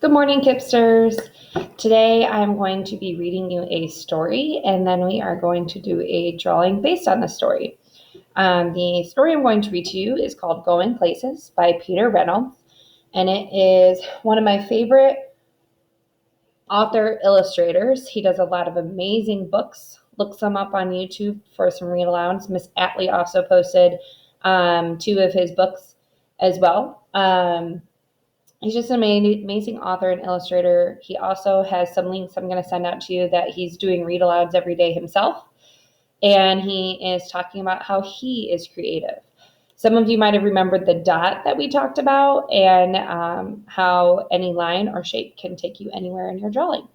Good morning, Kipsters. Today I'm going to be reading you a story, and then we are going to do a drawing based on the story. The story I'm going to read to you is called Going Places by Peter Reynolds, and it is one of my favorite author illustrators. He does a lot of amazing books. Look some up on YouTube for some read alouds. Miss Atlee also posted two of his books as well. He's just an amazing author and illustrator. He also has some links I'm going to send out to you that he's doing read alouds every day himself. And he is talking about how he is creative. Some of you might have remembered the dot that we talked about and how any line or shape can take you anywhere in your drawing.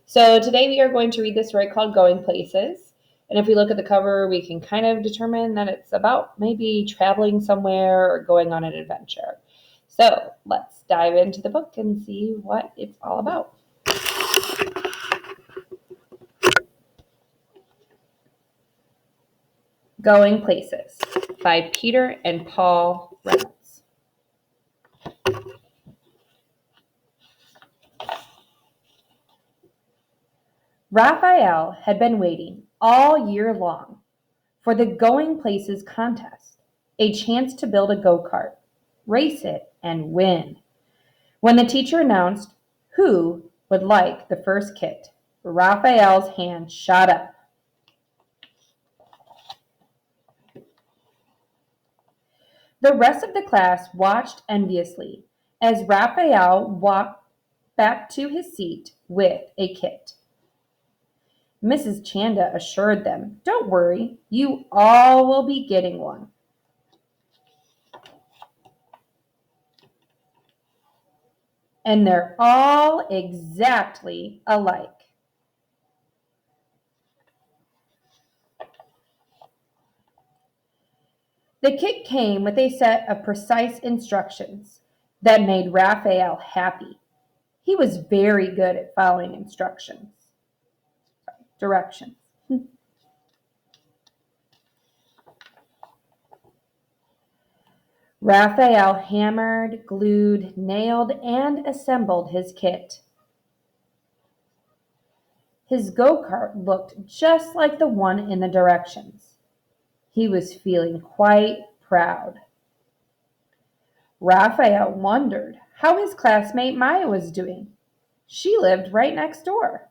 So today we are going to read this story called Going Places. And if we look at the cover, we can kind of determine that it's about maybe traveling somewhere or going on an adventure. So let's dive into the book and see what it's all about. Going Places by Peter and Paul Reynolds. Raphael had been waiting all year long for the Going Places contest, a chance to build a go-kart, race it, and win. When the teacher announced who would like the first kit, Raphael's hand shot up. The rest of the class watched enviously as Raphael walked back to his seat with a kit. Mrs. Chanda assured them, "Don't worry, you all will be getting one." And they're all exactly alike. The kit came with a set of precise instructions that made Raphael happy. He was very good at following directions. Raphael hammered, glued, nailed, and assembled his kit. His go-kart looked just like the one in the directions. He was feeling quite proud. Raphael wondered how his classmate Maya was doing. She lived right next door.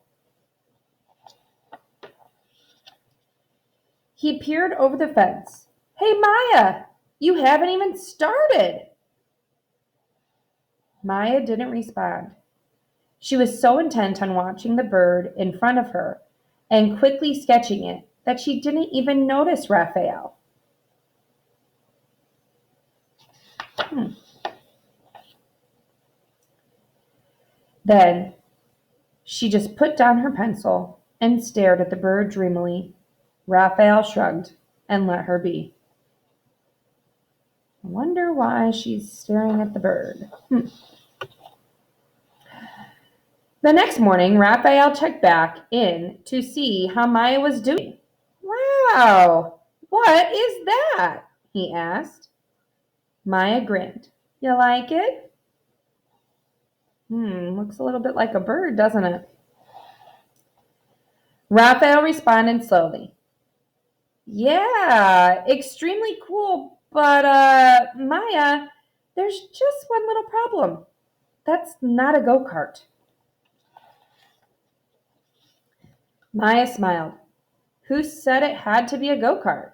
He peered over the fence. "Hey, Maya, you haven't even started." Maya didn't respond. She was so intent on watching the bird in front of her and quickly sketching it that she didn't even notice Raphael. Then she just put down her pencil and stared at the bird dreamily. Raphael shrugged and let her be. I wonder why she's staring at the bird. The next morning, Raphael checked back in to see how Maya was doing. "Wow, what is that?" he asked. Maya grinned. "You like it?" Looks a little bit like a bird, doesn't it? Raphael responded slowly. "Yeah, extremely cool, but Maya, there's just one little problem. That's not a go-kart." Maya smiled. "Who said it had to be a go-kart?"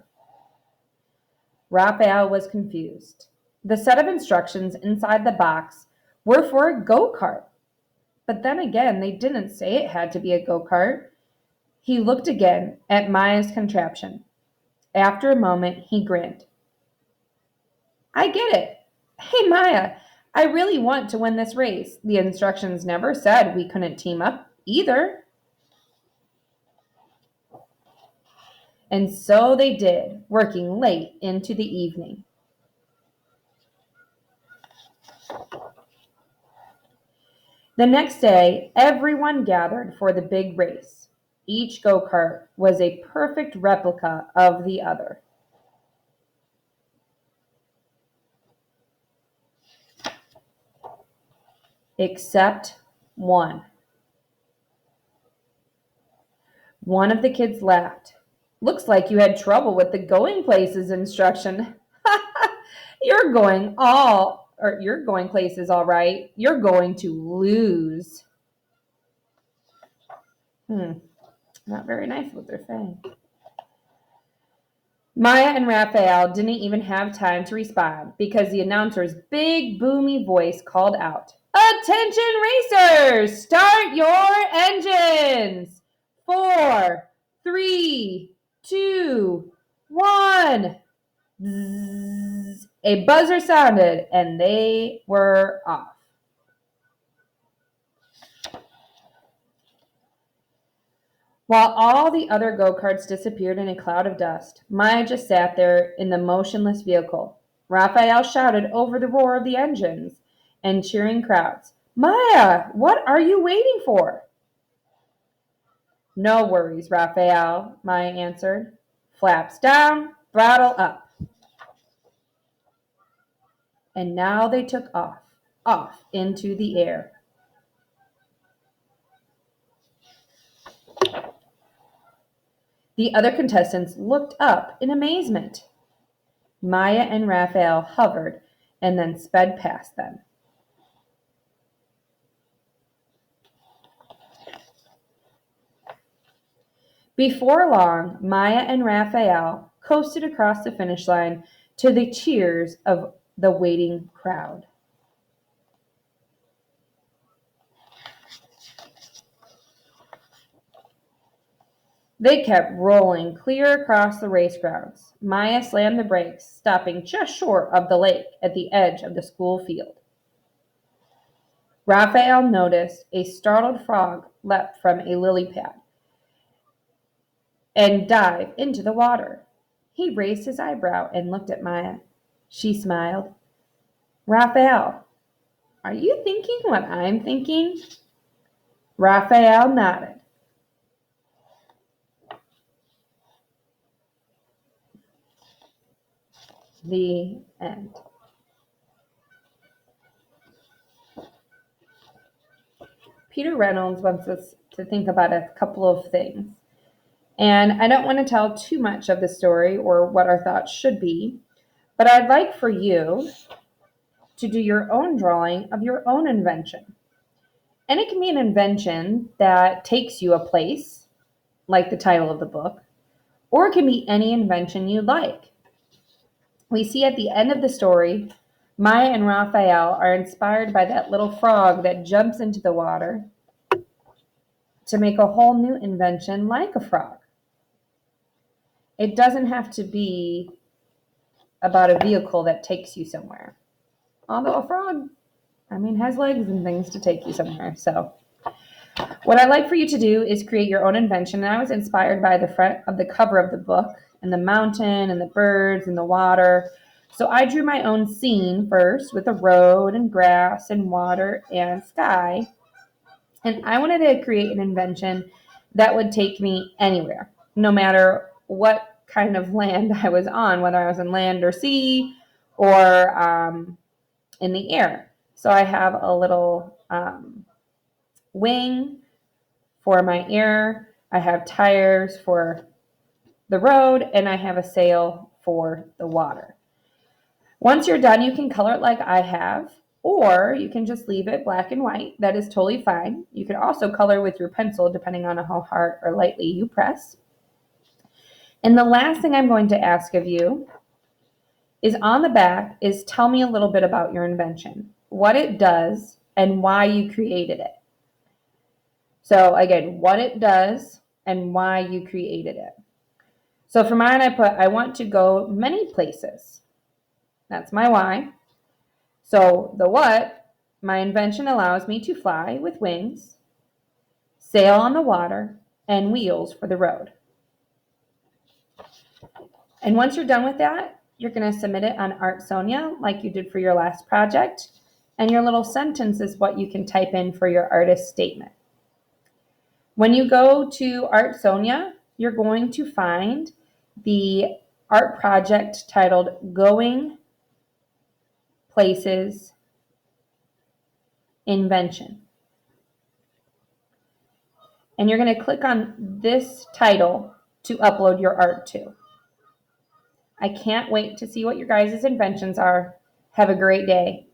Raphael was confused. The set of instructions inside the box were for a go-kart. But then again, they didn't say it had to be a go-kart. He looked again at Maya's contraption. After a moment, he grinned. "I get it. Hey, Maya, I really want to win this race. The instructions never said we couldn't team up either." And so they did, working late into the evening. The next day, everyone gathered for the big race. Each go-kart was a perfect replica of the other. Except 1. One of the kids laughed. Looks like you had trouble with the going places instruction. You're going places all right. You're going to lose. Not very nice what they're saying. Maya and Raphael didn't even have time to respond because the announcer's big, boomy voice called out, "Attention racers! Start your engines! 4, 3, 2, 1. Bzzz. A buzzer sounded and they were off. While all the other go-karts disappeared in a cloud of dust, Maya just sat there in the motionless vehicle. Raphael shouted over the roar of the engines and cheering crowds, "Maya, what are you waiting for?" "No worries, Raphael," Maya answered. "Flaps down, throttle up." And now they took off into the air. The other contestants looked up in amazement. Maya and Raphael hovered and then sped past them. Before long, Maya and Raphael coasted across the finish line to the cheers of the waiting crowd. They kept rolling clear across the race grounds. Maya slammed the brakes, stopping just short of the lake at the edge of the school field. Raphael noticed a startled frog leapt from a lily pad and dive into the water. He raised his eyebrow and looked at Maya. She smiled. "Raphael, are you thinking what I'm thinking?" Raphael nodded. The end. Peter Reynolds wants us to think about a couple of things. And I don't want to tell too much of the story or what our thoughts should be, but I'd like for you to do your own drawing of your own invention. And it can be an invention that takes you a place, like the title of the book, or it can be any invention you like. We see at the end of the story, Maya and Raphael are inspired by that little frog that jumps into the water to make a whole new invention like a frog. It doesn't have to be about a vehicle that takes you somewhere. Although a frog, has legs and things to take you somewhere. So what I'd like for you to do is create your own invention. And I was inspired by the front of the cover of the book and the mountain and the birds and the water. So I drew my own scene first with a road and grass and water and sky. And I wanted to create an invention that would take me anywhere, no matter what kind of land I was on, whether I was in land or sea or in the air. So I have a little wing for my air, I have tires for the road, and I have a sail for the water. Once you're done, you can color it like I have, or you can just leave it black and white. That is totally fine. You can also color with your pencil depending on how hard or lightly you press. And the last thing I'm going to ask of you is on the back is tell me a little bit about your invention, what it does, and why you created it. So again, what it does and why you created it. So for mine, I put, I want to go many places. That's my why. So the what, my invention allows me to fly with wings, sail on the water, and wheels for the road. And once you're done with that, you're going to submit it on Art Sonia like you did for your last project. And your little sentence is what you can type in for your artist statement. When you go to Art Sonia, you're going to find the art project titled Going Places Invention. and you're going to click on this title to upload your art to. I can't wait to see what your guys' inventions are. Have a great day.